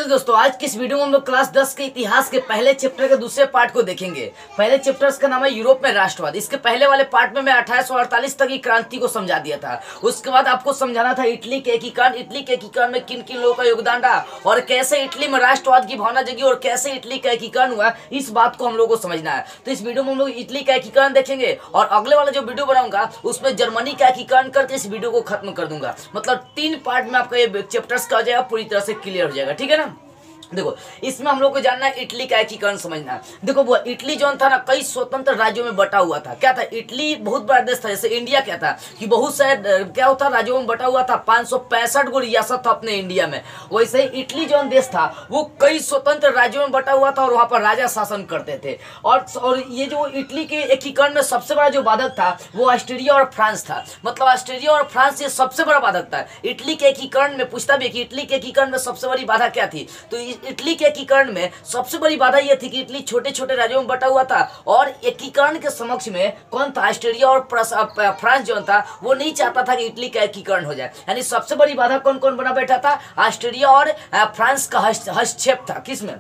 चलिए दोस्तों, आज की इस वीडियो में हम लोग क्लास 10 के इतिहास के पहले चैप्टर के दूसरे पार्ट को देखेंगे। पहले चैप्टर का नाम है यूरोप में राष्ट्रवाद। इसके पहले वाले पार्ट में मैं 1848 तक की क्रांति को समझा दिया था। उसके बाद आपको समझाना था इटली के एकीकरण, इटली के एकीकरण में किन किन लोगों का योगदान रहा और कैसे इटली में राष्ट्रवाद की भावना जगी और कैसे इटली का एकीकरण हुआ। इस बात को हम लोग को समझना है। तो इस वीडियो में हम लोग इटली का एकीकरण देखेंगे और अगले वाला जो वीडियो बनाऊंगा उसमें जर्मनी का एकीकरण करके इस वीडियो को खत्म कर दूंगा। मतलब 3 पार्ट में आपका ये चैप्टर्स का हो जाएगा, पूरी तरह से क्लियर हो जाएगा। ठीक है ना। देखो, इसमें हम लोग को जानना है इटली का एकीकरण समझना है। देखो वो इटली जो था ना, कई स्वतंत्र राज्यों में बटा हुआ था। क्या था? इटली बहुत बड़ा देश था। जैसे इंडिया क्या था कि बहुत सारे क्या होता राज्यों में बटा हुआ था। 565 गो रियासत था अपने इंडिया में। वैसे ही इटली जो देश था वो कई स्वतंत्र राज्यों में बटा हुआ था और वहां पर राजा शासन करते थे। और ये जो इटली के एकीकरण में सबसे बड़ा जो बाधक था वो ऑस्ट्रिया और फ्रांस था। मतलब ऑस्ट्रिया और फ्रांस ये सबसे बड़ा बाधक था इटली के एकीकरण में। पूछता भी कि इटली के एकीकरण में सबसे बड़ी बाधा क्या थी, तो इटली के एकीकरण में सबसे बड़ी बाधा यह थी कि इटली छोटे छोटे राज्यों में बटा हुआ था और एकीकरण के समक्ष में कौन था? ऑस्ट्रिया और फ्रांस जो था वो नहीं चाहता था कि इटली का एकीकरण हो जाए। यानी सबसे बड़ी बाधा कौन कौन बना बैठा था? ऑस्ट्रिया और फ्रांस का हस्तक्षेप था। किसमें?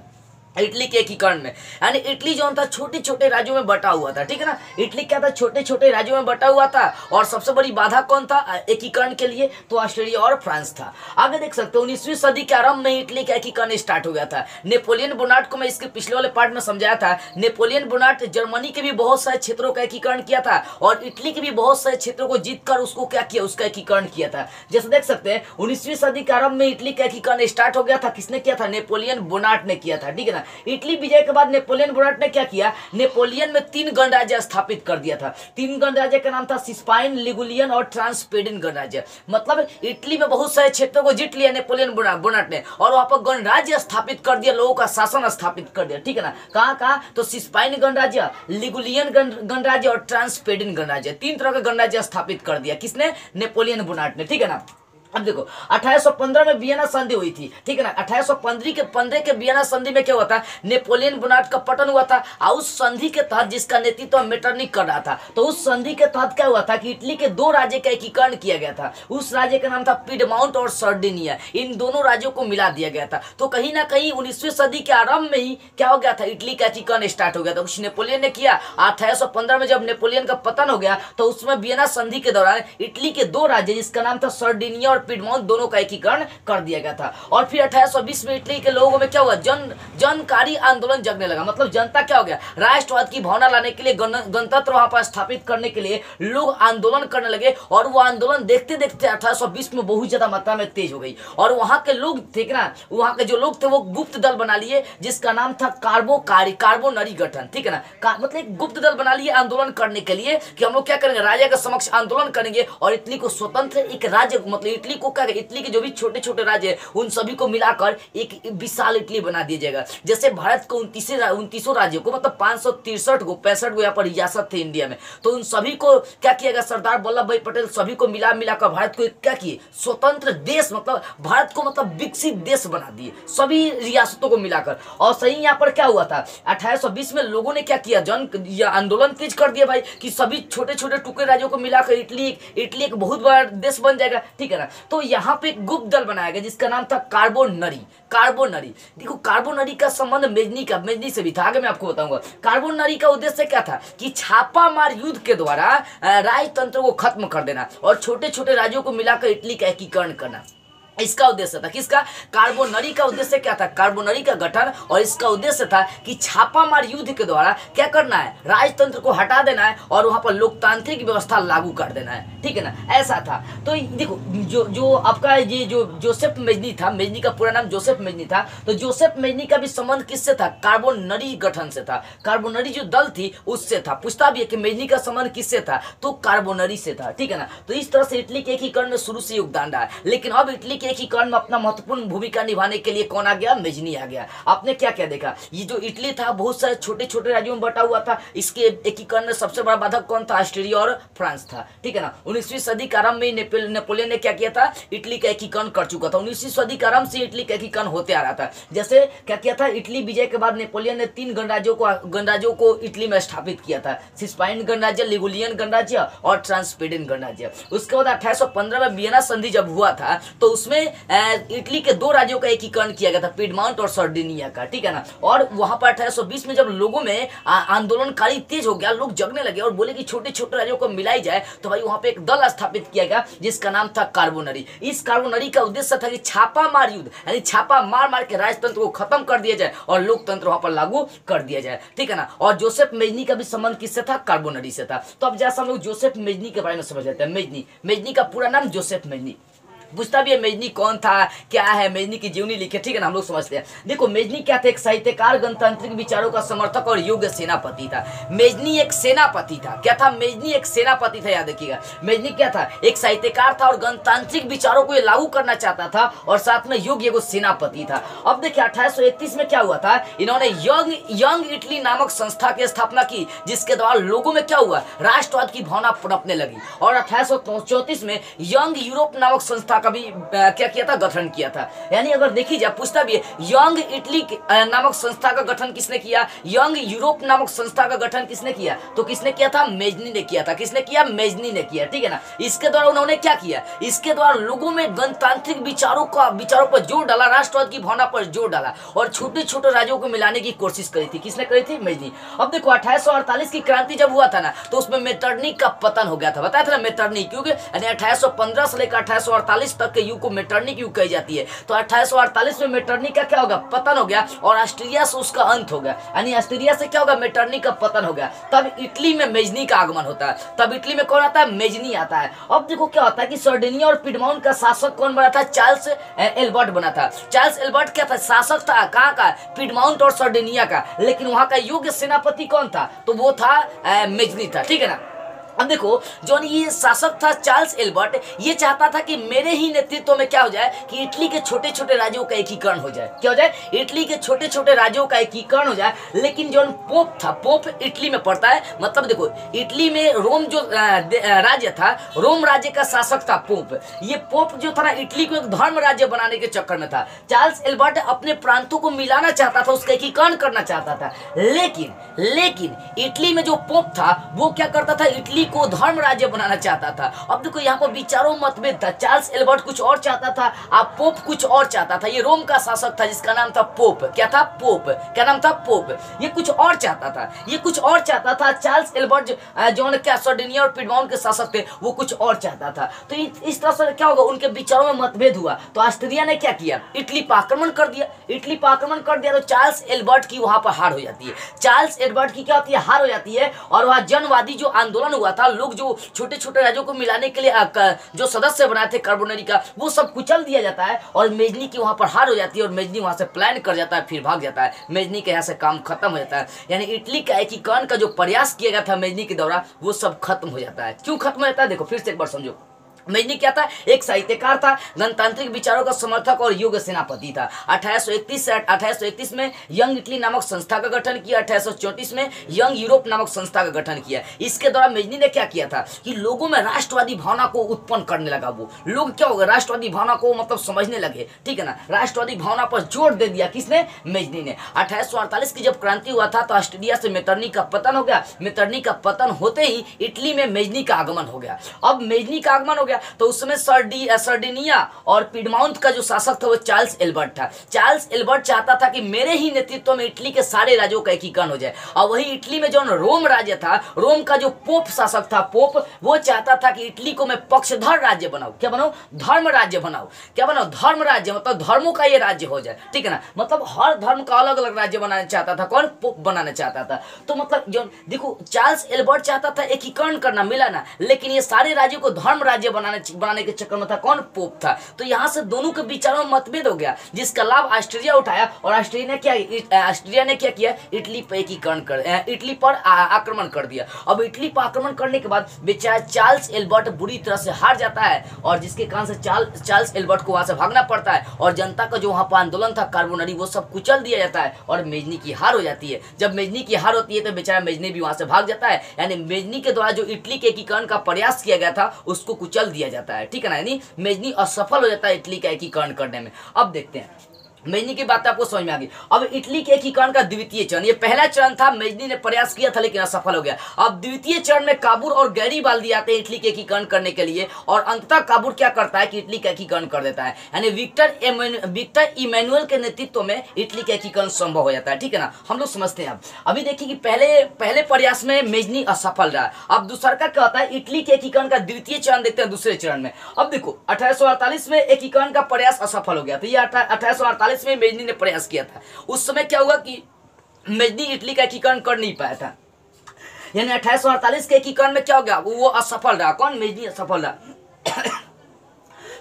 इटली के एकीकरण में। यानी इटली जो था छोटे छोटे राज्यों में बटा हुआ था। ठीक है ना। इटली क्या था? छोटे छोटे राज्यों में बटा हुआ था और सबसे बड़ी बाधा कौन था एकीकरण के लिए? तो ऑस्ट्रिया और फ्रांस था। आगे देख सकते हो 19वीं सदी के आरंभ में इटली का एकीकरण स्टार्ट हो गया था। नेपोलियन बोनापार्ट को मैं इसके पिछले वाले पार्ट में समझाया था। नेपोलियन बोनापार्ट जर्मनी के भी बहुत सारे क्षेत्रों का एकीकरण किया था और इटली के भी बहुत सारे क्षेत्रों को जीतकर उसको क्या किया? उसका एकीकरण किया था। जैसे देख सकते हैं 19वीं सदी के आरंभ में इटली का एकीकरण स्टार्ट हो गया था। किसने किया था? नेपोलियन बोनापार्ट ने किया था। ठीक है ना। इटली विजय के बाद नेपोलियन बोनापार्ट ने क्या किया? नेपोलियन में 3 गणराज्य स्थापित कर दिया था। 3 गणराज्य का नाम था सिस्पाइन, लिगुलियन और ट्रांसपेडिन गणराज्य। मतलब इटली में बहुत सारे क्षेत्रों को जीत लिया नेपोलियन बोनापार्ट ने और वहां पर गणराज्य स्थापित कर दिया, लोगों का शासन स्थापित कर दिया। ठीक है ना। कहां कहां? तो सिस्पाइन गणराज्य, लिगुलियन गणराज्य और ट्रांसपेडिन गणराज्य, 3 तरह के गणराज्य स्थापित कर दिया। किसने? नेपोलियन बोनापार्ट ने। ठीक है ना। अब देखो 1815 में वियना संधि हुई थी। ठीक है ना। 1815 के वियना संधि में क्या हुआ था? नेपोलियन बोनापार्ट का पतन हुआ था और उस संधि के तहत जिसका नेतृत्व मेटरनिख कर रहा था, तो उस संधि के तहत क्या हुआ था कि इटली के 2 राज्य का एकीकरण किया गया था। उस राज्य का नाम था पिडमाउंट और सर्डिनिया। इन दोनों राज्यों को मिला दिया गया था। तो कहीं ना कहीं 19वीं सदी के आरंभ में ही क्या हो गया था? इटली का एकीकरण स्टार्ट हो गया था। कुछ नेपोलियन ने किया। 1815 में जब नेपोलियन का पतन हो गया तो उसमें वियना संधि के दौरान इटली के 2 राज्य जिसका नाम था सर्डिनिया और पिडमाउंट, दोनों का एकीकरण कर दिया गया था। और फिर 1820 में इटली के लोगों में क्या हुआ? जनकारी आंदोलन जगने लगा। मतलब जनता क्या हो गया? राष्ट्रवाद की भावना लाने के लिए, गणतंत्र वहां पर स्थापित करने के लिए लोग आंदोलन करने लगे और वो आंदोलन देखते देखते 1820 में बहुत ज्यादा मात्रा में तेज हो गई और वहां के लोग थे ना, वहां के जो लोग थे वो गुप्त दल बना लिए जिसका नाम था कार्बोनरी गठन। ठीक है ना। मतलब एक गुप्त दल बना लिए आंदोलन करने के लिए कि हम लोग क्या करेंगे? राजा के समक्ष आंदोलन करेंगे और इटली को स्वतंत्र एक राज्य, मतलब इटली को क्या, इटली के जो भी छोटे छोटे राज्य है उन सभी को मिलाकर एक विशाल इटली बना दिया जाएगा। जैसे भारत को 29 राज्यों को, मतलब 563 को 65 को यहाँ पर रियासत थे इंडिया में, तो उन सभी को क्या किया गया? सरदार वल्लभ भाई पटेल सभी को मिलाकर भारत को क्या किए? स्वतंत्र देश, मतलब भारत को मतलब विकसित देश बना दिए सभी रियासतों को मिलाकर। और सही यहाँ पर क्या हुआ था? 1820 में लोगों ने क्या किया? आंदोलन तेज कर दिया भाई कि सभी छोटे छोटे टुकड़े राज्यों को मिलाकर इटली एक बहुत बड़ा देश बन जाएगा। ठीक है ना। तो यहाँ पे एक गुप्त दल बनाया गया जिसका नाम था कार्बोनरी। देखो कार्बोनरी का संबंध मेजनी से भी था। आगे मैं आपको बताऊंगा। कार्बोनरी का उद्देश्य क्या था कि छापामार युद्ध के द्वारा राजतंत्र को खत्म कर देना और छोटे छोटे राज्यों को मिलाकर इटली का एकीकरण करना, इसका उद्देश्य था। किसका? कार्बोनरी का उद्देश्य क्या था? कार्बोनरी का गठन। और इसका उद्देश्य था कि छापामार युद्ध के द्वारा क्या करना है? राजतंत्र को हटा देना है और वहां पर लोकतांत्रिक व्यवस्था लागू कर देना है। ठीक है ना। ऐसा था। तो देखो जो आपका ये जो जोसेफ मेजनी था, मेजनी का पूरा नाम जोसेफ मेजनी था, तो जोसेफ मेजनी का भी संबंध किससे था? कार्बोनरी गठन से था। कार्बोनरी जो दल थी उससे था। पूछता भी है कि मेजनी का संबंध किससे था? तो कार्बोनरी से था। ठीक है ना। तो इस तरह से इटली के एकीकरण में शुरू से योगदान रहा है। लेकिन अब इटली एकीकरण में अपना महत्वपूर्ण भूमिका निभाने के लिए कौन आ गया? मेजनी आ गया। आपने क्या क्या देखा? ये जो इटली था बहुत सारे छोटे छोटे राज्यों में बटा हुआ था। इसके एकीकरण में सबसे बड़ा बाधक कौन था? ऑस्ट्रिया और फ्रांस था। ठीक है ना। 19वीं सदी के आरंभ में नेपोलियन ने क्या किया था? इटली का एकीकरण कर चुका था। 19वीं सदी के आरंभ से इटली का एकीकरण होते आ रहा था। जैसे क्या किया था? इटली विजय के बाद नेपोलियन ने 3 गणराज्यों को इटली में स्थापित किया था। सिस्पाइन गणराज्य, लिगुलियन गणराज्य और ट्रांसपेडिन गणराज्य। उसके बाद 1815 में वियना संधि जब हुआ था तो उसमें उसमें इटली के दो राज्यों का एकीकरण किया गया था, पिडमाउंट और सर्डिनिया का, ठीक है ना। और वहां पर 1820 में जब लोगों में आंदोलनकारी तेज हो गया, लोग जगने लगे और बोले कि छोटे छोटे राज्यों को मिलाई जाए, तो भाई वहां पे एक दल स्थापित किया गया जिसका नाम था कार्बोनरी। इस कार्बोनरी का उद्देश्य था कि छापा मार युद्ध, यानी छापा मार मार के राजतंत्र को खत्म कर दिया जाए और लोकतंत्र वहां पर लागू कर दिया जाए, ठीक है ना। और जोसेफ मेजनी का भी संबंध किससे था? कार्बोनरी से था। तो अब जैसा हम लोग जोसेफ मेजनी के बारे में समझ लेते हैं। मेजनी का पूरा नाम जोसेफ मेजनी। पूछता भी है मेजनी कौन था, क्या है, मेजनी की जीवनी लिखे, ठीक है ना, हम लोग समझते हैं। देखो मेजनी क्या थे? एक साहित्यकार, गणतांत्रिक विचारों का समर्थक और योग्य सेनापति था। मेजनी एक सेनापति था। क्या था? मेजनी एक सेनापति था, याद रखिएगा। मेजनी क्या था? एक साहित्यकार था और गणतांत्रिक विचारों को ये लागू करना चाहता था और साथ में योग्य एगो सेनापति था। अब देखिए 1831 में क्या हुआ था, इन्होंने यंग इटली नामक संस्था की स्थापना की, जिसके द्वारा लोगों में क्या हुआ, राष्ट्रवाद की भावना पनपने लगी। और 1834 में यंग यूरोप नामक संस्था का भी क्या किया था? गठन किया था। यानी अगर देखी जाए, पूछता भी है यंग इटली नामक संस्था का गठन किसने किया, यंग यूरोप नामक संस्था का गठन किसने किया? तो किसने किया था? मेजनी ने किया था। किसने किया? मेजनी ने किया, ठीक है ना। इसके द्वारा उन्होंने क्या किया? इसके द्वारा लोगों में गणतांत्रिक विचारों पर जोर डाला, राष्ट्रवाद की भावना पर जोर डाला और छोटे छोटे राज्यों को मिलाने की कोशिश करी थी। किसने करी थी? मेजनी। अब देखो 1848 की क्रांति जब हुआ था ना, तो उसमें मेटरनिख का पतन हो गया था। बताया था ना मेटरनिख, क्योंकि 1815 से लेकर 1848 तक के युग को मेटरनिख युग कही जाती है। तो 1848 में मेटरनिख का क्या होगा? पतन हो गया और ऑस्ट्रिया से उसका अंत हो गया। यानी ऑस्ट्रिया से क्या होगा? मेटरनिख का पतन हो गया। तब इटली में मेजनी का आगमन होता है। तब इटली में कौन आता है? मेजनी आता है। अब देखो क्या होता है कि सर्डिनिया और पिडमाउंट का शासक कौन बना था? चार्ल्स एल्बर्ट बना था। चार्ल्स एल्बर्ट क्या था? शासक था। कहाँ का? पिडमाउंट और सर्डिनिया का। लेकिन वहां का योग्य सेनापति कौन था? तो वो था मेजनी था, ठीक है ना। अब देखो जो ये शासक था चार्ल्स एल्बर्ट, ये चाहता था कि मेरे ही नेतृत्व में क्या हो जाए कि इटली के छोटे छोटे राज्यों का एकीकरण हो जाए। क्या हो जाए? इटली के छोटे छोटे राज्यों का एकीकरण हो जाए। लेकिन जो पोप था, पोप इटली में पड़ता है, मतलब देखो इटली में रोम जो राज्य था, रोम राज्य का शासक था पोप। ये पोप जो था ना, इटली को एक धर्म राज्य बनाने के चक्कर में था। चार्ल्स एल्बर्ट अपने प्रांतों को मिलाना चाहता था, उसका एकीकरण करना चाहता था। लेकिन इटली में जो पोप था वो क्या करता था? इटली को धर्म राज्य बनाना चाहता था। अब देखो यहाँ पर विचारों मतभेद था। चार्ल्स एल्बर्ट कुछ और चाहता था, आप पोप कुछ और चाहता था। ये रोम का शासक था जिसका नाम था पोप। क्या था? पोप। क्या नाम था? पोप। ये कुछ और चाहता था। चार्ल्स एल्बर्ट जो क्या सर्डिनिया और पिडमाउंट के शासक थे, वो कुछ और चाहता था। तो इस तरह से क्या होगा, उनके विचारों में मतभेद हुआ। तो ऑस्ट्रिया ने क्या किया? इटली पर आक्रमण कर दिया। तो चार्ल्स एल्बर्ट की वहां पर हार हो जाती है। चार्ल्स एल्बर्ट की क्या होती है? हार हो जाती है। और वहां जनवादी जो आंदोलन हुआ था, लोग जो छोटे छोटे राज्यों को मिलाने के लिए जो सदस्य बनाए थे कार्बोनरी का, वो सब कुचल दिया जाता है और मेजनी की वहां पर हार हो जाती है और मेजनी वहां से प्लान कर जाता है, फिर भाग जाता है। मेजनी के यहाँ से काम खत्म हो जाता है। यानी इटली का एकीकरण का जो प्रयास किया गया था मेजनी के द्वारा, वो सब खत्म हो जाता है। क्यों खत्म हो जाता है? देखो फिर से एक बार समझो। मेजनी क्या था? एक साहित्यकार था, गणतांत्रिक विचारों का समर्थक और योग्य सेनापति था। 1831 में यंग इटली नामक संस्था का गठन किया। 1834 में यंग यूरोप नामक संस्था का गठन किया। इसके द्वारा मेजनी ने क्या किया था कि लोगों में राष्ट्रवादी भावना को उत्पन्न करने लगा। वो लोग क्या होगा, राष्ट्रवादी भावना को मतलब समझने लगे, ठीक है ना। राष्ट्रवादी भावना पर जोर दे दिया किसने? मेजनी ने। 1848 की जब क्रांति हुआ था तो ऑस्ट्रिया से मेटरनिख का पतन हो गया। मेटरनिख का पतन होते ही इटली में मेजनी का आगमन हो गया। अब मेजनी का आगमन हो गया तो उस समय सर्डिनिया और पिडमाउंट का जो शासक था वो चार्ल्स एल्बर्ट था। चार्ल्स एल्बर्ट चाहता था कि मेरे ही नेतृत्व में इटली के सारे राज्यों का एकीकरण हो जाए। और वही इटली में जो रोम राज्य था, रोम का जो पोप शासक था, पोप, वो चाहता था कि इटली को मैं पक्षधर राज्य बनाऊं। क्या बनाऊं? धर्म राज्य बनाऊं। क्या बनाऊं? धर्म राज्य, मतलब धर्मों का ये राज्य हो जाए, ठीक है ना। मतलब हर धर्म का अलग अलग राज्य बनाना चाहता था। कौन? पोप बनाना चाहता था। तो मतलब जो देखो चार्ल्स एल्बर्ट चाहता था एकीकरण करना, मिलाना, लेकिन ये सारे राज्यों को धर्म राज्य बनाने के चक्कर में था। कौन? पोप था। तो यहां से दोनों के विचारों में मतभेद हो गया, जिसका लाभ ऑस्ट्रिया उठाया। और ऑस्ट्रिया ने क्या किया? इटली पर एकीकरण कर, इटली पर आक्रमण कर दिया। अब इटली पर आक्रमण करने के बाद बेचारा चार्ल्स एल्बर्ट बुरी तरह से हार जाता है और जिसके कारण से चार्ल्स एल्बर्ट को वहां से भागना पड़ता है और जनता का जो वहां पर आंदोलन था कार्बोनरी, वो सब कुचल दिया जाता है और मेजनी की हार हो जाती है। जब मेजनी की हार होती है तो बेचारा मेजनी भी वहां से भाग जाता है। यानी मेजनी के द्वारा जो इटली के एकीकरण का प्रयास किया गया था उसको कुचल दिया जाता है, ठीक है ना। यानी मेजनी असफल हो जाता है इटली का एकीकरण करने में। अब देखते हैं मेजनी की बात आपको समझ में आ गई। अब इटली के एकीकरण का द्वितीय चरण, ये पहला चरण था, मेजनी ने प्रयास किया था लेकिन असफल हो गया। अब द्वितीय चरण में काबूल और गैरीबाल्दी आते हैं इटली के एकीकरण करने के लिए, और अंततः काबूल क्या करता है कि इटली का एकीकरण कर देता है, यानी विक्टर इमैनुअल के नेतृत्व में इटली का एकीकरण संभव हो जाता है। ठीक है ना, हम लोग समझते हैं। अभी देखिए कि पहले प्रयास में मेजनी असफल रहा। अब दूसरा का क्या होता है, इटली के एकीकरण का द्वितीय चरण देखते हैं दूसरे चरण में। अब देखो 1848 में एकीकरण का प्रयास असफल हो गया, तो ये 1848 में मेजनी ने प्रयास किया था। उस समय क्या हुआ कि मेजनी इटली का एकीकरण कर नहीं पाया था, यानी 1848 के एकीकरण में क्या हो गया, वो असफल रहा। कौन? मेजनी असफल रहा।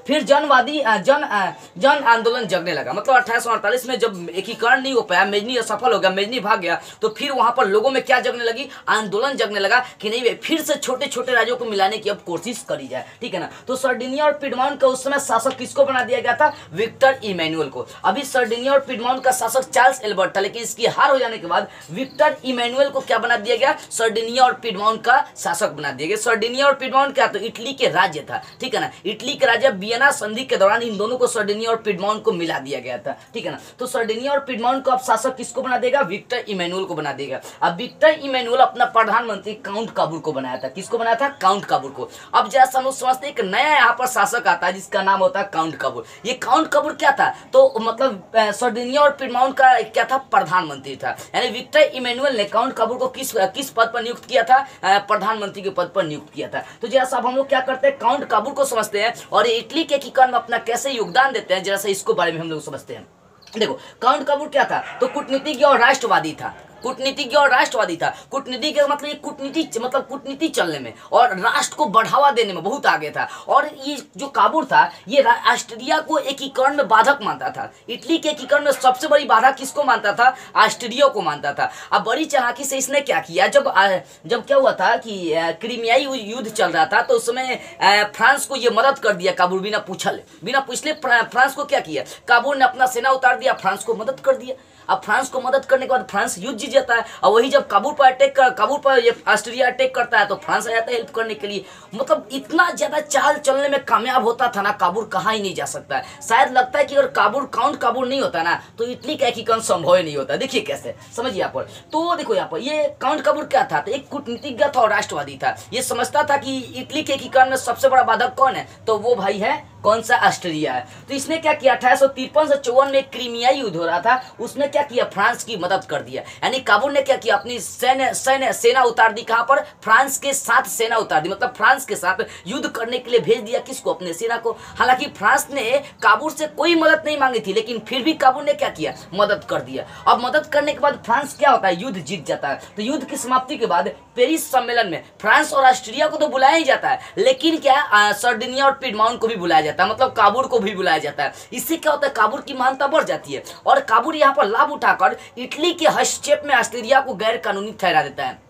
फिर जन आंदोलन जगने लगा, मतलब 1848 में जब एकीकरण नहीं हो पाया, मेजनी असफल हो गया, मेजनी भाग गया, तो फिर वहां पर लोगों में क्या जगने लगी, आंदोलन जगने लगा कि नहीं भाई फिर से छोटे छोटे राज्यों को मिलाने की अब कोशिश करी जाए। ठीक है ना, तो सर्डिनिया और पिडमॉन्ट का उस समय शासक किसको बना दिया गया था, विक्टर इमैनुअल को। अभी सर्डिनिया और पिडमॉन्ट का शासक चार्ल्स एल्बर्ट था, लेकिन इसकी हार हो जाने के बाद विक्टर इमैनुअल को क्या बना दिया गया, सर्डिनिया और पिडमॉन्ट का शासक बना दिया गया। सर्डिनिया और पिडमॉन्ट क्या, तो इटली के राज्य था। ठीक है ना, इटली के राज्य वियना संधि के दौरान इन दोनों को, सर्डिनिया और पिडमॉन्ट को मिला दिया गया था। ठीक है ना, तो सर्डिनिया और पिडमॉन्ट को अब शासक किसको बना देगा, विक्टर इमैनुअल को बना देगा। अब विक्टर इमैनुअल अपना प्रधानमंत्री काउंट काबूल को बनाया था। किसको बनाया था, काउंट काबूल को। अब जैसा हम लोग समझते हैं, एक नया यहाँ पर शासक आता है जिसका नाम होता है काउंट काबूल। ये काउंट काबूल क्या था, तो मतलब सर्डिनिया और पिडमॉन्ट का क्या था, प्रधानमंत्री था। यानी विक्टर इमैनुअल ने काउंट काबूल को किस पद पर नियुक्त किया था, प्रधानमंत्री के पद पर नियुक्त किया था। तो जैसा अब हम लोग क्या करते हैं, काउंट काबूल को समझते हैं और इटली के एकीकरण में अपना कैसे योगदान देते हैं, जरा इसको बारे में हम लोग समझते हैं। देखो काउंट काबूल क्या था, तो कूटनीतिज्ञ और राष्ट्रवादी था। कूटनीतिज्ञ और राष्ट्रवादी था। कूटनीति का मतलब ये कूटनीति चलने में और राष्ट्र को बढ़ावा देने में बहुत आगे था। और ये जो काबूल था, ये ऑस्ट्रिया को एकीकरण में बाधक मानता था। इटली के एकीकरण में सबसे बड़ी बाधा किसको मानता था, ऑस्ट्रिया को मानता था। अब बड़ी चालाकी से इसने क्या किया, जब क्या हुआ था कि क्रीमियाई युद्ध चल रहा था, तो उस समय फ्रांस को ये मदद कर दिया काबूल, बिना पूछले फ्रांस को क्या किया, काबूल ने अपना सेना उतार दिया, फ्रांस को मदद कर दिया। अब फ्रांस को मदद करने के बाद फ्रांस युद्ध जीत जाता है, और वही जब काबूल पर ये ऑस्ट्रिया अटैक करता है तो फ्रांस आ जाता है हेल्प करने के लिए। मतलब इतना ज्यादा चाल चलने में कामयाब होता था ना, काबूल कहाँ ही नहीं जा सकता है। शायद लगता है कि अगर काउंट काबूल नहीं होता ना, तो इटली का एकीकरण संभव ही नहीं होता। देखिए कैसे, समझिए यहाँ पर। तो देखो यहाँ पर ये काउंट काबूल क्या था, तो एक कूटनीतिज्ञ था और राष्ट्रवादी था। ये समझता था कि इटली के एकीकरण में सबसे बड़ा बाधक कौन है, तो वो भाई है कौन सा, ऑस्ट्रिया है। तो इसने क्या किया, 1853 से 54 में क्रीमियाई युद्ध हो रहा था, उसमें क्या किया, फ्रांस की मदद कर दिया। यानी काबूल ने क्या किया, अपनी सेना उतार दी, कहां पर, फ्रांस के साथ सेना उतार दी, मतलब फ्रांस के साथ युद्ध करने के लिए भेज दिया किसको, अपने सेना को। हालांकि फ्रांस ने काबूल से कोई मदद नहीं मांगी थी, लेकिन फिर भी काबूल ने क्या किया, मदद कर दिया। अब मदद करने के बाद फ्रांस क्या होता है, युद्ध जीत जाता है। तो युद्ध की समाप्ति के बाद पेरिस सम्मेलन में फ्रांस और ऑस्ट्रिया को तो बुलाया ही जाता है, लेकिन क्या सर्डिनिया और पिडमॉन्ट को भी बुलाया जाता है, मतलब काबूल को भी बुलाया जाता है। इससे क्या होता है, काबूल की मान्यता बढ़ जाती है और काबूल यहाँ पर लाभ उठाकर इटली के हस्तक्षेप में ऑस्ट्रिया को गैर कानूनी ठहरा देता है।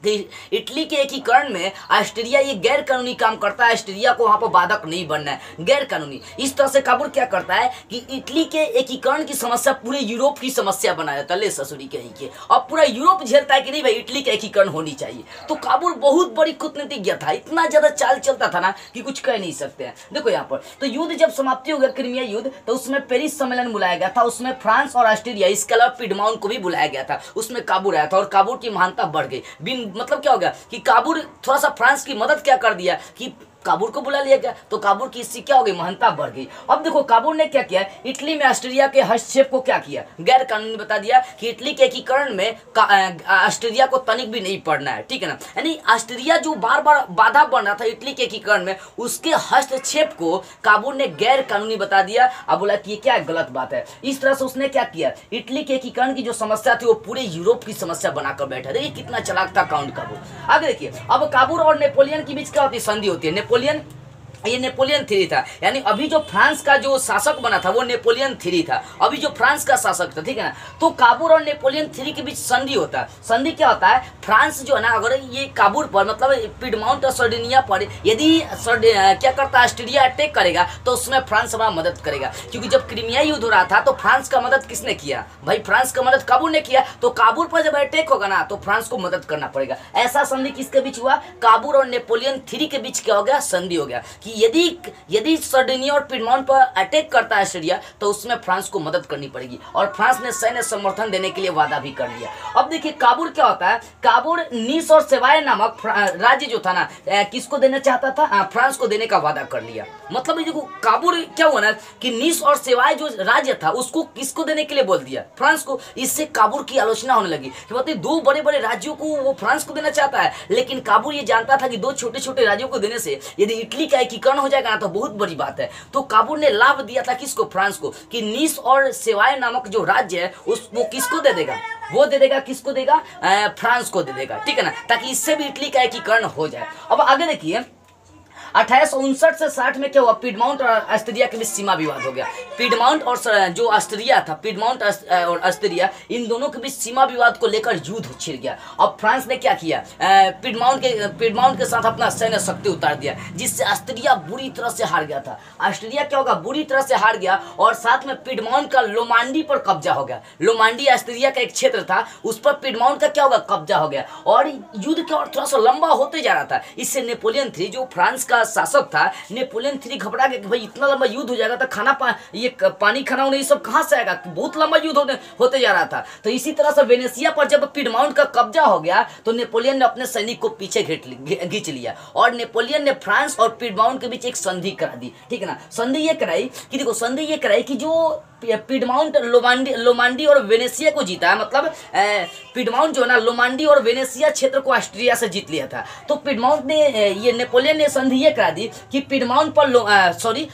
इटली के एकीकरण में ऑस्ट्रिया ये गैर कानूनी काम करता है, ऑस्ट्रिया को वहां पर बाधक नहीं बनना है, गैर कानूनी। इस तरह से काबूल क्या करता है कि इटली के एकीकरण की समस्या पूरे यूरोप की समस्या बना देता है, ले ससुरी कहीं के। और पूरा यूरोप झेलता है कि नहीं भाई इटली का एकीकरण होनी चाहिए। तो काबूल बहुत बड़ी कूटनीतिज्ञ था, इतना ज्यादा चाल चलता था ना कि कुछ कह नहीं सकते हैं। देखो यहाँ पर तो युद्ध जब समाप्ति हो गया, क्रीमिया युद्ध, तो उसमें पेरिस सम्मेलन बुलाया गया था, उसमें फ्रांस और ऑस्ट्रिया, इसके अलावा पिडमॉन्ट को भी बुलाया गया था। उसमें काबूल आया था और काबूल की महानता बढ़ गई। मतलब क्या हो गया कि काबूल थोड़ा सा फ्रांस की मदद क्या कर दिया कि काबूल को बुला लिया गया, तो काबूल की इससे क्या हो गई, महत्ता बढ़ गई। अब देखो काबूल ने क्या किया, इटली में ऑस्ट्रिया के हस्तक्षेप को क्या किया, गैर कानूनी बता दिया कि इटली के एकीकरण में ऑस्ट्रिया को तनिक भी नहीं पड़ना है। ठीक है ना, यानी ऑस्ट्रिया जो बार बार बाधा बन रहा था इटली के एकीकरण में, उसके हस्तक्षेप को काबूल ने गैर कानूनी बता दिया। अब बोला कि ये क्या गलत बात है। इस तरह से उसने क्या किया, इटली के एकीकरण की जो समस्या थी वो पूरे यूरोप की समस्या बनाकर बैठा। देखिए कितना चालाक था काउंट काबूल। आगे देखिए, अब काबूल और नेपोलियन के बीच क्या होती है, संधि होती है। ये नेपोलियन 3 था, यानी अभी जो फ्रांस का जो शासक बना था वो नेपोलियन 3 था, अभी जो फ्रांस का शासक था। ठीक है ना, तो काबूल और नेपोलियन 3 के बीच संधि होता है। संधि क्या होता है, फ्रांस जो है ना, अगर ये काबूल पर मतलब पिडमॉन्ट और सर्डिनिया पर यदि क्या करता है, ऑस्ट्रिया अटैक करेगा तो उसमें फ्रांस हमारा मदद करेगा। क्योंकि जब क्रीमिया युद्ध हो रहा था तो फ्रांस का मदद किसने किया, भाई फ्रांस का मदद काबूल ने किया। तो काबूल पर जब अटैक होगा ना तो फ्रांस को मदद करना पड़ेगा। ऐसा संधि किसके बीच हुआ, काबूल और नेपोलियन 3 के बीच क्या हो गया, संधि हो गया कि कि यदि यदि सर्डिनिया और पिडमॉन्ट पर अटैक करता है ऑस्ट्रिया तो उसमें फ्रांस को मदद करनी पड़ेगी, और फ्रांस ने सैन्य समर्थन देने के लिए वादा भी कर लिया। अब देखिए काबुल क्या होता है, काबुल नीस और सेवाय नामक राज्य जो था ना, किसको देना चाहता था, फ्रांस को देने का वादा कर लिया। मतलब ये देखो काबुल क्या हुआ ना कि नीस और सेवाय जो राज्य था उसको किसको देने के लिए बोल दिया, फ्रांस को। इससे काबुल की आलोचना होने लगी कि मतलब दो बड़े बड़े राज्यों को वो फ्रांस को देना चाहता है, लेकिन काबुल ये जानता था कि दो छोटे छोटे राज्यों को देने से यदि इटली का एकीकरण हो जाएगा ना तो बहुत बड़ी बात है। तो काबुल ने लाभ दिया था किसको, फ्रांस को, कि नीस और सेवाय नामक जो राज्य है वो किसको दे देगा, वो दे देगा, किसको देगा, फ्रांस को दे देगा, ठीक है ना, ताकि इससे भी इटली का एकीकरण हो जाए। अब आगे देखिए 1859 से 60 में क्या हुआ, पिडमाउंट और ऑस्ट्रिया के बीच सीमा विवाद हो गया। पिडमाउंट और जो ऑस्ट्रिया था, पिडमाउंट और ऑस्ट्रिया, इन दोनों के बीच सीमा विवाद को लेकर युद्ध छिड़ गया। अब फ्रांस ने क्या किया, पिडमाउंट के साथ अपना सैन्य शक्ति उतार दिया, जिससे ऑस्ट्रिया बुरी तरह से हार गया था। ऑस्ट्रिया क्या होगा, बुरी तरह से हार गया, और साथ में पिडमाउंट का लोमांडी पर कब्जा हो गया। लोमांडी ऑस्ट्रिया का एक क्षेत्र था, उस पर पिडमाउंट का क्या होगा, कब्जा हो गया, और युद्ध क्या थोड़ा सा लंबा होते जा रहा था। इससे नेपोलियन III जो फ्रांस का शासक था, नेपोलियन III घबरा गया कि भाई इतना लंबा युद्ध हो जाएगा तो पानी खाना उन्हें सब कहां से आएगा, बहुत लंबा युद्ध होते जा रहा था। तो इसी तरह से वेनेसिया पर जब पिडमाउंट का कब्जा हो गया तो नेपोलियन ने अपने सैनिक को पीछे खींच लिया, और नेपोलियन ने फ्रांस और पिडमाउंट के बीच एक संधि करा दी, ठीक है ना। संधि ये कराई कि देखो, संधि ये कराई कि जो पिडमाउंट लोमांडी और वेनेसिया को जीता है, मतलब पिडमाउंट जो है ना लोमांडी और वेनेसिया क्षेत्र को ऑस्ट्रिया से जीत लिया था। तो पिडमाउंट ने ये नेपोलियन ने संधि ये करा दी कि पिडमाउंट पर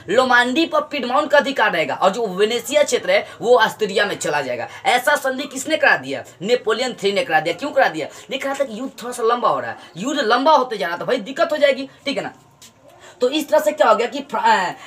लोमांडी पर पिडमाउंट का अधिकार रहेगा, और जो वेनेसिया क्षेत्र है वो ऑस्ट्रिया में चला जाएगा। ऐसा संधि किसने करा दिया, नेपोलियन III ने करा दिया। क्यों करा दिया, देख रहा था कि युद्ध थोड़ा सा लंबा हो रहा है, युद्ध लंबा होते जा रहा था, भाई दिक्कत हो जाएगी, ठीक है ना। तो इस तरह से क्या हो गया कि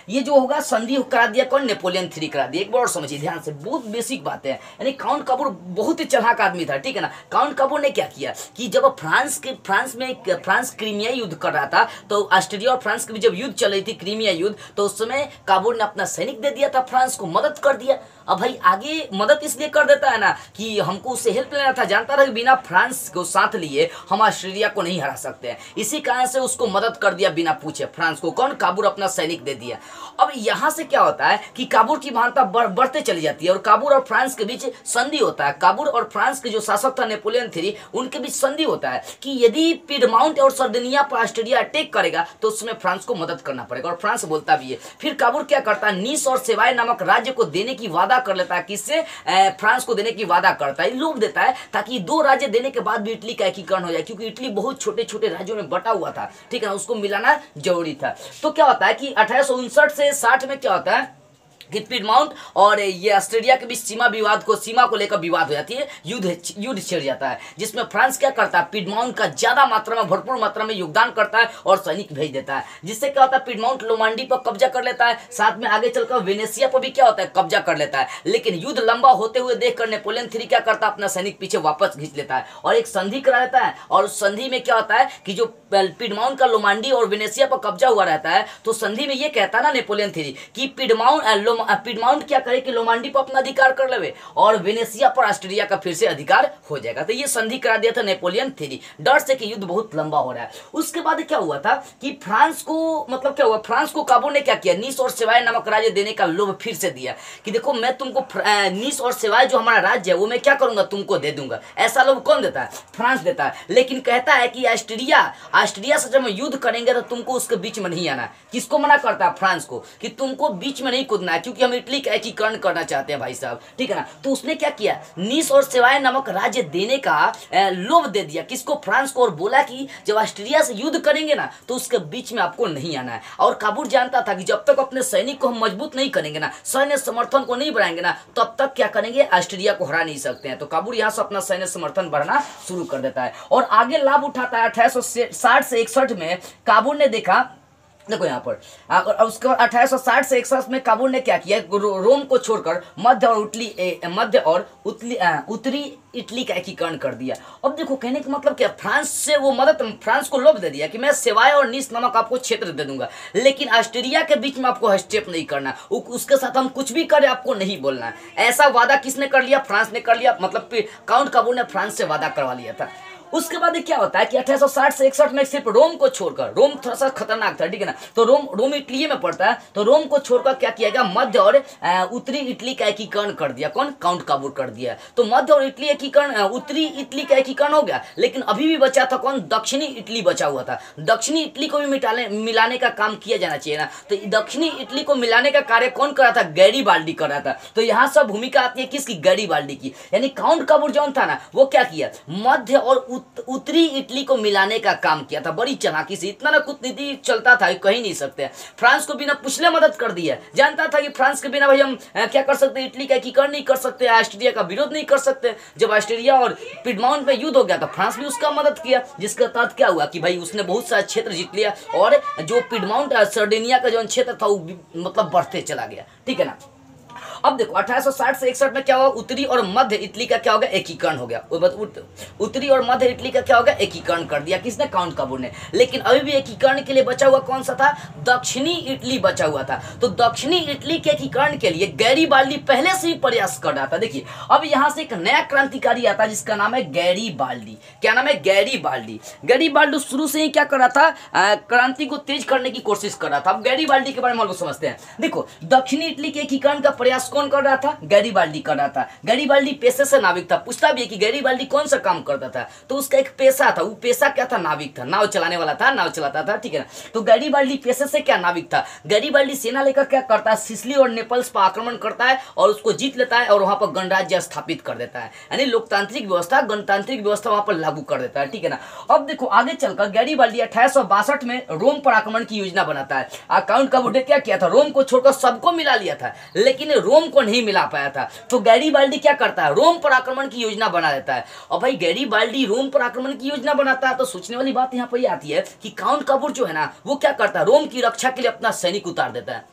ये जो होगा संधि करा दिया कौन, नेपोलियन III करा दिया। एक बार और समझिए ध्यान से, बहुत बेसिक बात है। यानी काउंट काबूर बहुत ही चालाक आदमी था, ठीक है ना। काउंट काबूर ने क्या किया कि जब फ्रांस क्रीमिया युद्ध कर रहा था, तो ऑस्ट्रिया और फ्रांस के बीच जब युद्ध चल रही थी, क्रीमिया युद्ध, तो उस समय काबूर ने अपना सैनिक दे दिया था, फ्रांस को मदद कर दिया। अब भाई आगे मदद इसलिए कर देता है ना कि हमको उससे हेल्प लेना था, जानता था कि बिना फ्रांस को साथ लिए हम ऑस्ट्रेलिया को नहीं हरा सकते हैं, इसी कारण से उसको मदद कर दिया बिना पूछे। फ्रांस को कौन, काबूल अपना सैनिक दे दिया। अब यहां से क्या होता है कि काबूल की महानता बढ़ते चली जाती है, और काबूल और फ्रांस के बीच संधि होता है। काबूल और फ्रांस के जो शासक था नेपोलियन III, उनके बीच संधि होता है कि यदि पिडमाउंट और सर्डिनिया पर ऑस्ट्रिया अटैक करेगा तो उसमें फ्रांस को मदद करना पड़ेगा, और फ्रांस बोलता भी है। फिर काबूल क्या करता है, नीस और सेवाय नामक राज्य को देने की वादा कर लेता है, किससे, फ्रांस को देने की वादा करता है, लोभ देता है, ताकि दो राज्य देने के बाद भी इटली का एकीकरण हो जाए, क्योंकि इटली बहुत छोटे छोटे राज्यों में बटा हुआ था, ठीक है ना, उसको मिलाना जरूरी था। तो क्या होता है कि 1859 से 60 में क्या होता है कि पिडमाउंट और ये ऑस्ट्रिया के बीच सीमा को लेकर विवाद हो जाती है, युद्ध छिड़ जाता है, जिसमें फ्रांस क्या करता है, पिडमाउंट का ज्यादा मात्रा में, भरपूर मात्रा में योगदान करता है और सैनिक भेज देता है, जिससे क्या होता है, पिडमाउंट लोमांडी पर कब्जा कर लेता है, साथ में आगे चलकर वेनेसिया पर भी क्या होता है, कब्जा कर लेता है। लेकिन युद्ध लंबा होते हुए देखकर नेपोलियन III क्या करता है, अपना सैनिक पीछे वापस खींच लेता है और एक संधि करा लेता है। और उस संधि में क्या होता है कि जो पिडमाउंट का लोमांडी और वेनेसिया पर कब्जा हुआ रहता है, तो संधि में ये कहता है ना नेपोलियन III कि पिडमाउंट क्या करे कि लोमांडी पर अपना अधिकार कर लेवे, और वेनेसिया पर ऑस्ट्रिया का फिर से अधिकार हो जाएगा। तो ये संधि करा दिया था नेपोलियन III, डर से कि युद्ध बहुत लंबा हो रहा है। उसके बाद क्या हुआ था कि फ्रांस को, मतलब क्या हुआ, फ्रांस को काबूल ने क्या किया, नीस और सेवाय नामक राज्य देने का लोभ फिर से दिया कि देखो मैं तुमको नीस और सेवाय जो हमारा राज्य है वो मैं क्या करूंगा, तुमको दे दूंगा। ऐसा लोभ कौन देता है, फ्रांस देता है। लेकिन कहता है कि ऑस्ट्रिया से जब युद्ध करेंगे तो तुमको उसके बीच में नहीं आना। किसको मना करता है, फ्रांस को, कि तुमको बीच में नहीं कूदना है, क्योंकि हम इटली का एकीकरण करना चाहते हैं भाई साहब, ठीक है ना। तो उसने क्या किया, नीस और सेवाय नामक राज्य देने का लोभ दे दिया किसको, फ्रांस को, और बोला कि जब ऑस्ट्रिया से युद्ध करेंगे ना तो उसके बीच में आपको नहीं आना है। और काबूल जानता था कि जब तक अपने सैनिक को हम मजबूत नहीं करेंगे ना, सैन्य समर्थन को नहीं बढ़ाएंगे ना, तब तक क्या करेंगे, ऑस्ट्रिया को हरा नहीं सकते हैं। तो काबूल यहाँ से अपना सैन्य समर्थन बढ़ाना शुरू कर देता है और आगे लाभ उठाता है। 1860 से 61 में काबूल ने देखा, देखो यहाँ पर, और उसके बाद 1860 से 61 में काबूल ने क्या किया, रोम को छोड़कर मध्य और उत्तरी इटली का एकीकरण कर दिया। अब देखो कहने का मतलब क्या, फ्रांस को लोभ दे दिया कि मैं सेवाय और नीस नामक आपको क्षेत्र दे दूंगा, लेकिन ऑस्ट्रिया के बीच में आपको हस्तक्षेप नहीं करना, उसके साथ हम कुछ भी करें आपको नहीं बोलना है। ऐसा वादा किसने कर लिया, फ्रांस ने कर लिया, मतलब काउंट काबूल ने फ्रांस से वादा करवा लिया था। उसके बाद क्या होता है कि 1860 से 61 में सिर्फ रोम को छोड़कर, रोम थोड़ा सा खतरनाक था, ठीक है ना, तो रोम इटली में पड़ता है, तो रोम को छोड़कर क्या किया गया, मध्य और उत्तरी इटली का एकीकरण कर दिया। कौन? काउंट काबूर कर दिया। तो मध्य और इटली एकीकरण, उत्तरी इटली का एकीकरण हो गया, लेकिन अभी भी बचा था कौन? दक्षिणी इटली बचा हुआ था। दक्षिणी इटली को भी मिलाने का काम किया जाना चाहिए ना। तो दक्षिणी इटली को मिलाने का कार्य कौन कर रहा था? गैरीबाल्डी कर रहा था। तो यहाँ सब भूमिका आती है किसकी? गैरीबाल्डी की। यानी काउंट काबूर जौन था ना, वो क्या किया? मध्य और उत्तरी इटली को मिलाने का काम किया था बड़ी चालाकी से। इतना ना कूटनीति चलता था, कहीं नहीं सकते। फ्रांस को बिना पूछले मदद कर दिया। जानता था कि फ्रांस के बिना भाई हम क्या कर सकते? इटली का एकीकरण नहीं कर सकते, ऑस्ट्रिया का विरोध नहीं कर सकते। जब ऑस्ट्रिया और पिडमाउंट में युद्ध हो गया तो फ्रांस भी उसका मदद किया, जिसका अर्थ क्या हुआ कि भाई उसने बहुत सारा क्षेत्र जीत लिया और जो पिडमाउंट सर्डेनिया का जो क्षेत्र था वो मतलब बढ़ते चला गया, ठीक है ना। अब देखो 1860 से 61 में क्या हुआ? उत्तरी और मध्य इटली का क्या हो गया? एकीकरण हो गया। उत्तरी और मध्य इटली का क्या हो गया? एकीकरण कर दिया। किसने? काउंट काबूर ने। लेकिन अभी भी एकीकरण के लिए बचा हुआ कौन सा था? दक्षिणी इटली बचा हुआ था। तो दक्षिणी इटली के एकीकरण के लिए गैरीबाल्डी पहले से ही प्रयास कर रहा था। देखिए अब यहां से एक नया क्रांतिकारी आता है जिसका नाम है गैरीबाल्डी। क्या नाम है? गैरीबाल्डी। गैरीबाल्डी शुरू से ही क्या कर रहा था? क्रांति को तेज करने की कोशिश कर रहा था। अब गैरीबाल्डी के बारे में हम लोग समझते हैं। देखो दक्षिणी इटली के एकीकरण का प्रयास कौन कर रहा था? गैरीबाल्डी कर रहा था। गैरीबाल्डी पेशे से नाविक था। पूछता भी है कि गैरीबाल्डी कौन सा काम करता था, तो उसका एक पेशा था। वो पेशा क्या था? नाविक था, नाव चलाने वाला था, नाव चलाता था, ठीक है ना। तो गैरीबाल्डी पेशे से क्या? नाविक था। गैरीबाल्डी सेना लेकर क्या करता है? सिसिली और नेपल्स पर आक्रमण करता है और उसको जीत लेता है और वहां पर गणराज्य स्थापित कर देता है। यानी लोकतांत्रिक व्यवस्था, गणतांत्रिक व्यवस्था वहां पर लागू कर देता है, ठीक है ना। अब देखो आगे चलकर गैरीबाल्डी 1862 में रोम पर आक्रमण की योजना बनाता है। काउंट काबूर ने क्या किया था? रोम को छोड़कर सबको मिला लिया था, लेकिन रोम को नहीं मिला पाया था। तो गैरीबाल्डी क्या करता है? रोम पर आक्रमण की योजना बना देता है। और भाई गैरीबाल्डी रोम पर आक्रमण की योजना बनाता है तो सोचने वाली बात यहाँ पर आती है कि काउंट काबूर जो है ना, वो क्या करता है? रोम की रक्षा के लिए अपना सैनिक उतार देता है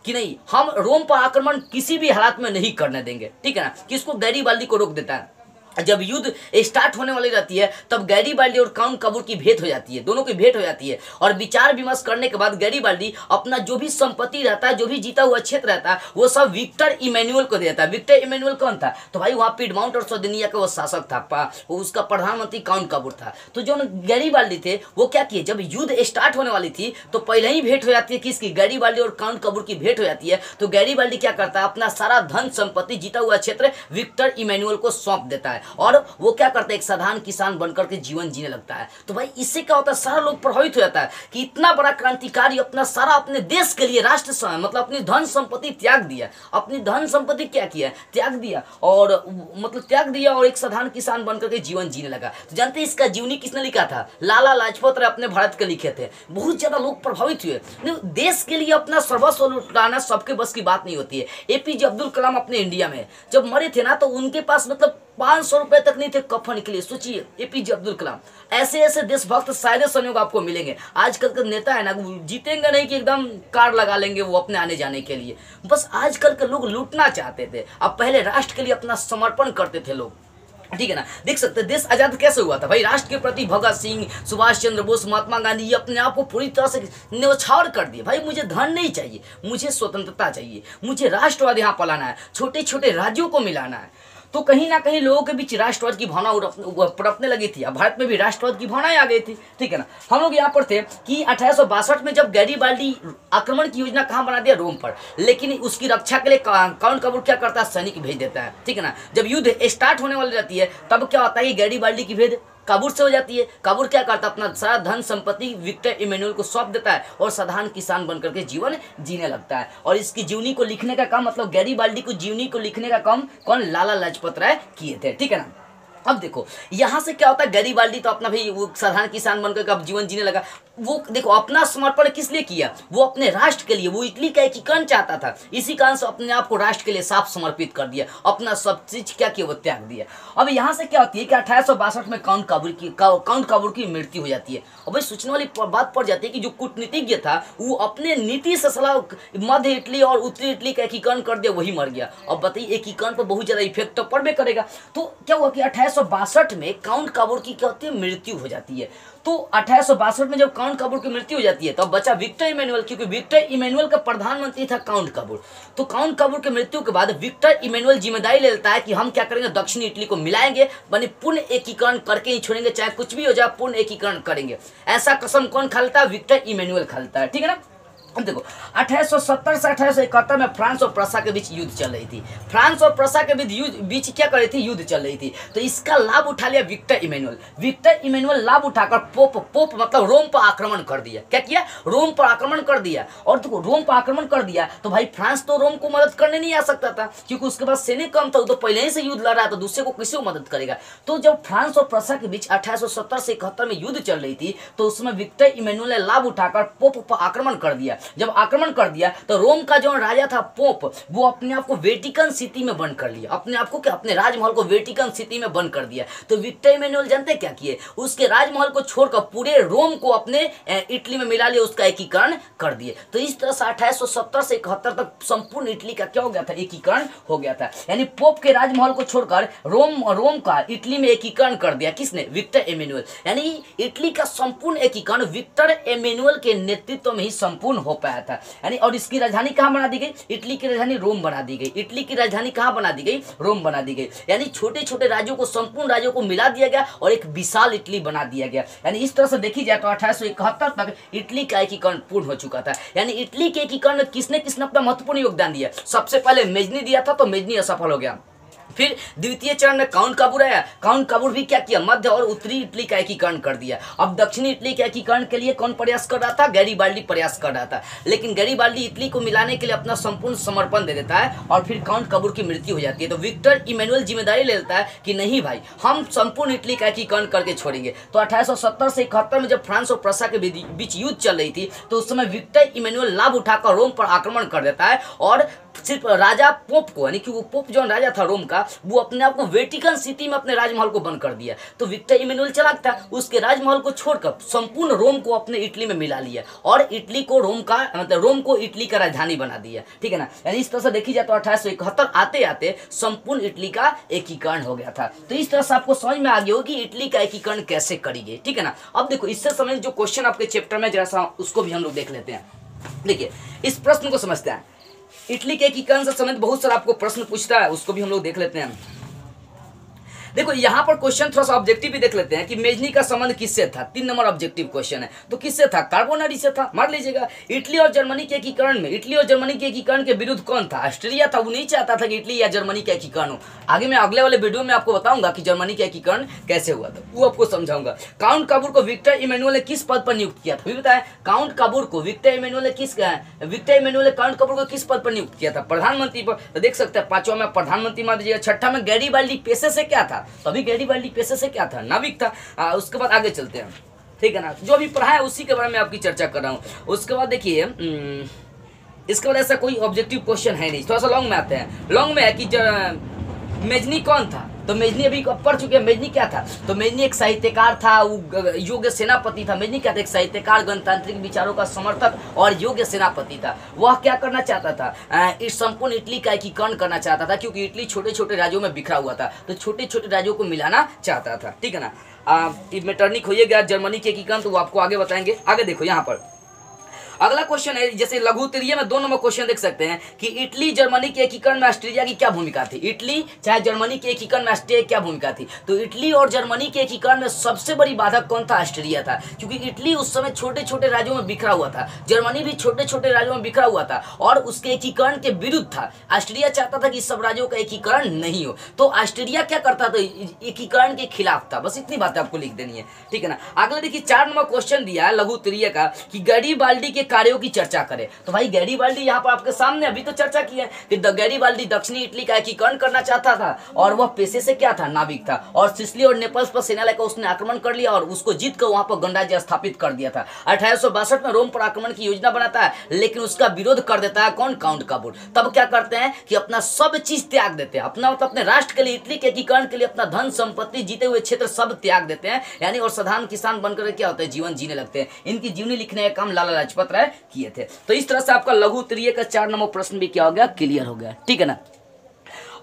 कि नहीं, हम रोम पर आक्रमण किसी भी हालात में नहीं करने देंगे, ठीक है ना। किसको? गैरीबाल्डी को रोक देता है। जब युद्ध स्टार्ट होने वाली रहती है तब गैरीबाल्डी और काउंट काबूर की भेंट हो जाती है, दोनों की भेंट हो जाती है। और विचार विमर्श करने के बाद गैरीबाल्डी अपना जो भी संपत्ति रहता है, जो भी जीता हुआ क्षेत्र रहता है, वो सब विक्टर इमैनुअल को देता है। विक्टर इमैनुअल कौन था? तो भाई वहाँ पिडमाउंट और सर्डिनिया का वो शासक था, वो उसका प्रधानमंत्री काउंट काबूर था। तो जो गैरीबाल्डी थे वो क्या किए? जब युद्ध स्टार्ट होने वाली थी तो पहले ही भेंट हो जाती है किसकी? गैरीबाल्डी और काउंट काबूर की भेंट हो जाती है। तो गैरीबाल्डी क्या करता है? अपना सारा धन संपत्ति, जीता हुआ क्षेत्र विक्टर इमैनुअल को सौंप देता है और वो क्या करता है? एक साधारण किसान बनकर के जीवन जीने लगता है। तो भाई इससे क्या होता है? सारा लोग प्रभावित हो जाता है कि इतना बड़ा क्रांतिकारी अपना सारा अपने देश के लिए, राष्ट्र समय मतलब अपनी धन संपत्ति त्याग दिया। अपनी धन संपत्ति क्या किया? त्याग दिया और मतलब त्याग दिया और एक साधारण किसान बनकर के जीवन जीने लगा। तो जानते हैं इसका जीवनी किसने लिखा था? लाला लाजपत राय अपने भारत के लिखे थे। बहुत ज्यादा लोग प्रभावित हुए। देश के लिए अपना सर्वस्व लुटाना सबके बस की बात नहीं होती है। एपीजे अब्दुल कलाम अपने इंडिया में जब मरे थे ना, तो उनके पास मतलब 500 रुपए तक नहीं थे कफन के लिए। सोचिए एपीजे अब्दुल कलाम। ऐसे ऐसे देशभक्त शायद संयोग आपको मिलेंगे। आजकल के नेता है ना, जीतेंगे नहीं कि एकदम कार लगा लेंगे वो अपने आने जाने के लिए। बस आजकल के लोग लूटना चाहते थे। अब पहले राष्ट्र के लिए अपना समर्पण करते थे लोग, ठीक है ना। देख सकते हैं देश आजाद कैसे हुआ था भाई? राष्ट्र के प्रति भगत सिंह, सुभाष चंद्र बोस, महात्मा गांधी ये अपने आप को पूरी तरह से न्यौछावर कर दिए। भाई मुझे धन नहीं चाहिए, मुझे स्वतंत्रता चाहिए, मुझे राष्ट्रवाद यहाँ पलाना है, छोटे छोटे राज्यों को मिलाना है। तो कहीं ना कहीं लोगों के बीच राष्ट्रवाद की भावना पनपने लगी थी। अब भारत में भी राष्ट्रवाद की भावनाएं आ गई थी, ठीक है ना। हम लोग यहाँ पर थे कि 1862 में जब गैरीबाल्डी आक्रमण की योजना कहाँ बना दिया? रोम पर। लेकिन उसकी रक्षा के लिए काउंट काबूर क्या करता है? सैनिक भेज देता है, ठीक है ना। जब युद्ध स्टार्ट होने वाली रहती है तब क्या होता है कि गैरीबाल्डी की भेंट काबूर से हो जाती है। काबूर क्या करता है? अपना सारा धन संपत्ति विक्टर इमैनुअल को सौंप देता है और साधारण किसान बनकर के जीवन जीने लगता है। और इसकी जीवनी को लिखने का काम, मतलब गैरीबाल्डी को जीवनी को लिखने का काम कौन? लाला लाजपत राय किए थे, ठीक है ना। अब देखो यहां से क्या होता है? गैरीबाल्डी तो अपना भाई वो साधारण किसान बनकर अब जीवन जीने लगा। वो देखो अपना समर्पण किस लिए किया? वो अपने राष्ट्र के लिए, वो इटली का एकीकरण चाहता था। इसी कारण से अपने आप को राष्ट्र के लिए साफ समर्पित कर दिया, अपना सब चीज क्या किया? वो त्याग दिया। अब यहाँ से क्या होती है कि 1862 में काउंट काबूर की मृत्यु हो जाती है। और भाई सोचने वाली बात पड़ जाती है कि जो कूटनीतिज्ञ था वो अपने नीति से सलाह मध्य इटली और उत्तरी इटली का एकीकरण कर दिया, वही मर गया। अब बताइए एकीकरण पर बहुत ज्यादा इफेक्ट तो पड़बे करेगा। तो क्या हुआ कि 1862 में काउंट काबूर की क्या होती है? मृत्यु हो जाती है। तो 1862 में जब काउंट काबूर की मृत्यु हो जाती है तो अब बचा विक्टर इमैनुअल, क्योंकि विक्टर इमैनुअल का प्रधानमंत्री था काउंट काबूर। तो काउंट काबूर की मृत्यु के बाद विक्टर इमैनुअल जिम्मेदारी ले लेता है कि हम क्या करेंगे, दक्षिणी इटली को मिलाएंगे, बने पूर्ण एकीकरण करके ही छोड़ेंगे, चाहे कुछ भी हो जाए पूर्ण एकीकरण करेंगे। ऐसा कसम कौन खा लेता है, विक्टर इमैनुअल खा लेता है, ठीक है ना। अब देखो 1870 से 1871 में फ्रांस और प्रसा के बीच युद्ध चल रही थी। फ्रांस और प्रसा के बीच क्या कर रही थी, युद्ध चल रही थी। तो इसका लाभ उठा लिया विक्टर इमैनुअल। विक्टर इमैनुअल लाभ उठाकर पोप मतलब रोम पर आक्रमण कर दिया। क्या किया, रोम पर आक्रमण कर दिया। और देखो रोम पर आक्रमण कर दिया तो भाई फ्रांस तो रोम को मदद करने नहीं आ सकता था, क्योंकि उसके पास सैनिक कम था, तो पहले ही से युद्ध लड़ रहा था, दूसरे को किसी को मदद करेगा। तो जब फ्रांस और प्रसा के बीच 1870 से 71 में युद्ध चल रही थी तो उसमें विक्टर इमैनुअल ने लाभ उठाकर पोप पर आक्रमण कर दिया। जब आक्रमण कर दिया तो रोम का जो राजा था पोप, वो अपने आप को वेटिकन सिटी में बंद कर लिया, अपने आप को क्या, अपने राजमहल को वेटिकन सिटी में बंद कर दिया। तो विक्टर इमैनुअल जानते क्या किए, उसके राजमहल को छोड़कर पूरे रोम को अपने इटली में मिला लिया, उसका एकीकरण कर दिए। तो इस तरह से 1870 से 71 तक संपूर्ण इटली का क्या हो गया था, एकीकरण हो गया था। यानी पोप के राजमहल को छोड़कर रोम का इटली में एकीकरण कर दिया, किसने, विक्टर इमैनुअल। यानी इटली का संपूर्ण एकीकरण विक्टर इमैनुअल के नेतृत्व में ही संपूर्ण हो पाया था। यानी और इसकी राजधानी कहां बना दी गई, इटली की राजधानी रोम बना दी गई। इटली की राजधानी कहां बना दी गई, रोम बना दी गई। यानी छोटे छोटे राज्यों को, संपूर्ण राज्यों को मिला दिया गया और एक विशाल इटली बना दिया गया। यानी इस तरह से देखी जाए तो 1871 तक इटली का एकीकरण पूर्ण हो चुका था। यानी इटली के एकीकरण में किसने किसने अपना महत्वपूर्ण योगदान दिया। सबसे पहले मेजनी दिया था, तो मेजनी असफल हो गया। फिर द्वितीय चरण में काउंट काबूर आया। काउंट काबूर भी क्या किया, मध्य और उत्तरी इटली का एकीकरण कर दिया। अब दक्षिणी इटली के एकीकरण के लिए कौन प्रयास कर रहा था, गैरीबाल्डी प्रयास कर रहा था। लेकिन गैरीबाल्डी इटली को मिलाने के लिए अपना संपूर्ण समर्पण दे देता है और फिर काउंट काबूर की मृत्यु हो जाती है। तो विक्टर इमैनुअल जिम्मेदारी ले लेता है कि नहीं भाई, हम संपूर्ण इटली का एकीकरण करके छोड़ेंगे। तो 1870 से 71 में जब फ्रांस और प्रसा के बीच युद्ध चल रही थी तो उस समय विक्टर इमैनुअल लाभ उठाकर रोम पर आक्रमण कर देता है और सिर्फ राजा पोप को, यानी कि वो पोप जो राजा था रोम का, वो अपने आप को वेटिकन सिटी में अपने राजमहल को बंद कर दिया। तो विक्टर इमैनुअल चालाक था, उसके राजमहल को छोड़कर संपूर्ण रोम को अपने इटली में मिला लिया और इटली को रोम का मतलब रोम को इटली का राजधानी बना दिया, ठीक है ना। यानी इस तरह से देखी जाए तो 1871 आते आते संपूर्ण इटली का एकीकरण हो गया था। तो इस तरह से आपको समझ में आ गया हो कि इटली का एकीकरण कैसे करेंगे, ठीक है ना। अब देखो इससे संबंधित जो क्वेश्चन आपके चैप्टर में जरा सा उसको भी हम लोग देख लेते हैं। देखिए इस प्रश्न को समझते हैं। इटली के एकीकरण से संबंधित बहुत सारा आपको प्रश्न पूछता है, उसको भी हम लोग देख लेते हैं। देखो यहाँ पर क्वेश्चन थोड़ा सा ऑब्जेक्टिव भी देख लेते हैं कि मेजनी का संबंध किससे था। 3 नंबर ऑब्जेक्टिव क्वेश्चन है, तो किससे था, कार्बोनरी से था, मार लीजिएगा। इटली और जर्मनी के एकीकरण में, इटली और जर्मनी के एकीकरण के विरुद्ध कौन था, ऑस्ट्रिया था। वो नहीं चाहता था कि इटली या जर्मनी का एकीकरण हो। आगे मैं अगले वाले वीडियो में आपको बताऊंगा कि जर्मनी का एकीकरण कैसे हुआ था, वो आपको समझाऊंगा। काउंट काबूर को विक्टर इमैनुअल ने किस पद पर नियुक्त किया था, भी बताया। काउंट काबूर को विक्टर इमैनुअल ने काउंट काबूर को किस पद पर नियुक्त किया था, प्रधानमंत्री पर। तो देख सकते हैं 5वां में प्रधानमंत्री मान दीजिएगा। 6ठा में गैरीबाल्डी पेशे से क्या था, तो अभी गैरीबाल्डी पेशे से क्या था, नाविक था। उसके बाद आगे चलते हैं, ठीक है ना। जो अभी पढ़ा है उसी के बारे में आपकी चर्चा कर रहा हूं। उसके बाद देखिए इसके बाद ऐसा कोई ऑब्जेक्टिव क्वेश्चन है नहीं। थोड़ा सा लॉन्ग में आते हैं। लॉन्ग में है कि मेजनी कौन था, तो मेजनी अभी पढ़ चुके हैं। मेजनी क्या था, तो मेजनी एक साहित्यकार था, वो योग्य सेनापति था। मेजनी क्या था, एक साहित्यकार, गणतांत्रिक विचारों का समर्थक और योग्य सेनापति था। वह क्या करना चाहता था, इस संपूर्ण इटली का एकीकरण करना चाहता था, क्योंकि इटली छोटे छोटे राज्यों में बिखरा हुआ था, तो छोटे छोटे राज्यों को मिलाना चाहता था, ठीक है ना। मेटरनिक होइएगा जर्मनी के एकीकरण, तो वो आपको आगे बताएंगे। आगे देखो यहाँ पर अगला क्वेश्चन है, जैसे लघु उत्तरीय में 2 नंबर क्वेश्चन देख सकते हैं कि इटली जर्मनी के एकीकरण में ऑस्ट्रिया की क्या भूमिका थी। इटली चाहे जर्मनी के एकीकरण में ऑस्ट्रिया की क्या भूमिका थी, तो इटली और जर्मनी के एकीकरण में सबसे बड़ी बाधक कौन था, ऑस्ट्रिया था। क्योंकि इटली उस समय छोटे छोटे राज्यों में बिखरा हुआ था, जर्मनी भी छोटे छोटे राज्यों में बिखरा हुआ था और उसके एकीकरण के विरुद्ध था। ऑस्ट्रिया चाहता था कि सब राज्यों का एकीकरण नहीं हो, तो ऑस्ट्रिया क्या करता था, एकीकरण के खिलाफ था। बस इतनी बात आपको लिख देनी है, ठीक है ना। अगला देखिए 4 नंबर क्वेश्चन दिया है लघु उत्तरीय का कि गैरीबाल्डी के कार्यों की चर्चा करें। तो भाई गैरीबाल्डी यहाँ पर आपके सामने अभी तो चर्चा की है कि गैरीबाल्डी दक्षिणी इटली का एकीकरण करना चाहता था और वह पेशे से क्या था, नाविक था। और सिसिली और नेपल्स पर सेना लेकर उसने आक्रमण कर लिया और उसको जीत कर वहां पर गणराज्य स्थापित कर दिया था। 1862 में रोम पर आक्रमण की योजना बनाता है, लेकिन उसका विरोध कर देता है कौन, काउंट काबूर। तब क्या करते हैं कि अपना सब चीज त्याग देते हैं, अपना मतलब अपने राष्ट्र के लिए, इटली के एकीकरण के लिए अपना धन संपत्ति, जीते हुए क्षेत्र सब त्याग देते हैं। यानी और साधारण किसान बनकर क्या होता है, जीवन जीने लगते हैं। इनकी जीवनी लिखने का काम लाला लाजपत राय किए थे। तो इस तरह से आपका लघु उत्तरीय का 4 नंबर प्रश्न भी क्या हो गया, क्लियर हो गया, ठीक है ना।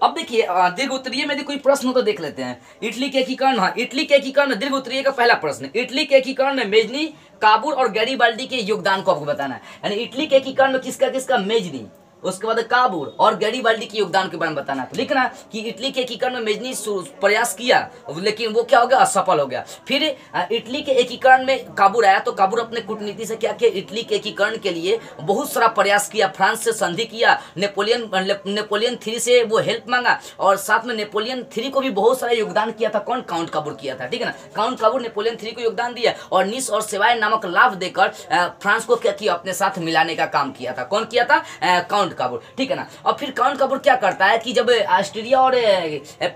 अब देखिए दीर्घ उत्तरीय में यदि कोई प्रश्न हो तो देख लेते हैं। इटली के एकीकरण, हाँ इटली के एकीकरण में दीर्घ उत्तरीय का पहला प्रश्न, इटली के एकीकरण में मेजनी, काबूल और गैरीबाल्डी के योगदान को आपको बताना है। यानी इटली के एकीकरण में किसका किसका, मेजनी, उसके बाद काबूल और गैरीबाल्डी के योगदान के बारे में बताना है। तो लिखना कि इटली के एकीकरण में मेजनी प्रयास किया लेकिन वो क्या हो गया, असफल हो गया। फिर इटली के एकीकरण में काबूल आया तो काबूल अपने कूटनीति से क्या किया, इटली के एकीकरण के लिए बहुत सारा प्रयास किया, फ्रांस से संधि किया, नेपोलियन थ्री से वो हेल्प मांगा और साथ में नेपोलियन थ्री को भी बहुत सारा योगदान किया था। कौन, काउंट काबूल किया था, ठीक है ना। काउंट काबूल नेपोलियन थ्री को योगदान दिया और निस और सेवाएं नामक लाभ देकर फ्रांस को क्या किया, अपने साथ मिलाने का काम किया था। कौन किया था, काउंट काबूल, ठीक है ना। और फिर काउंट काबूल क्या करता है कि जब ऑस्ट्रिया और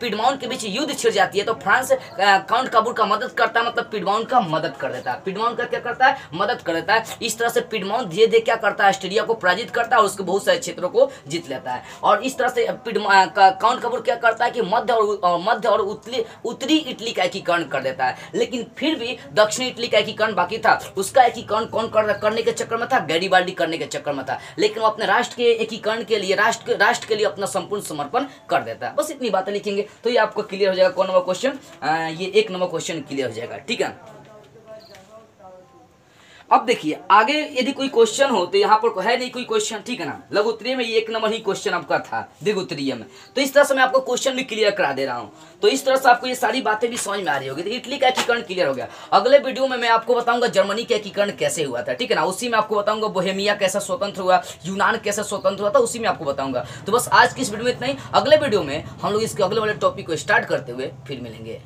पिडमाउंट के बीच युद्ध छिड़ जाती है तो फ्रांस काउंट काबूल का मदद करता है, मतलब पिडमाउंट का मदद कर देता है। पिडमाउंट का क्या करता है, मदद कर देता है। इस तरह से पिडमाउंट धीरे धीरे क्या करता है, ऑस्ट्रिया को पराजित करता है और उसके बहुत सारे क्षेत्रों को जीत लेता है। और इस तरह से काउंट काबूल क्या करता है कि मध्य और उत्तरी इटली का एकीकरण कर देता है। लेकिन फिर भी दक्षिणी इटली का एकीकरण बाकी था। उसका एकीकरण कौन करने के चक्कर में था, गैरीबाल्डी करने के चक्कर में था। लेकिन वो अपने राष्ट्र के एकीकरण के लिए, राष्ट्र के लिए अपना संपूर्ण समर्पण कर देता है। बस इतनी बातें लिखेंगे तो ये आपको क्लियर हो जाएगा। कौन नंबर क्वेश्चन, ये 1 नंबर क्वेश्चन क्लियर हो जाएगा, ठीक है। अब देखिए आगे यदि कोई क्वेश्चन हो तो यहाँ पर है नहीं कोई क्वेश्चन, ठीक है ना। लघु उत्तरीय में ये 1 नंबर ही क्वेश्चन आपका था, दीर्घ उत्तरीय में। तो इस तरह से मैं आपको क्वेश्चन भी क्लियर करा दे रहा हूँ। तो इस तरह से आपको ये सारी बातें भी समझ में आ रही होगी। तो इटली का एकीकरण क्लियर हो गया। अगले वीडियो में मैं आपको बताऊंगा जर्मनी का एकीकरण कैसे हुआ था, ठीक है ना। उसी में आपको बताऊंगा बोहेमिया कैसा स्वतंत्र हुआ, यूनान कैसे स्वतंत्र हुआ था, उसी में आपको बताऊंगा। तो बस आज की इस वीडियो में इतना ही। अगले वीडियो में हम लोग इसके अगले वाले टॉपिक को स्टार्ट करते हुए फिर मिलेंगे।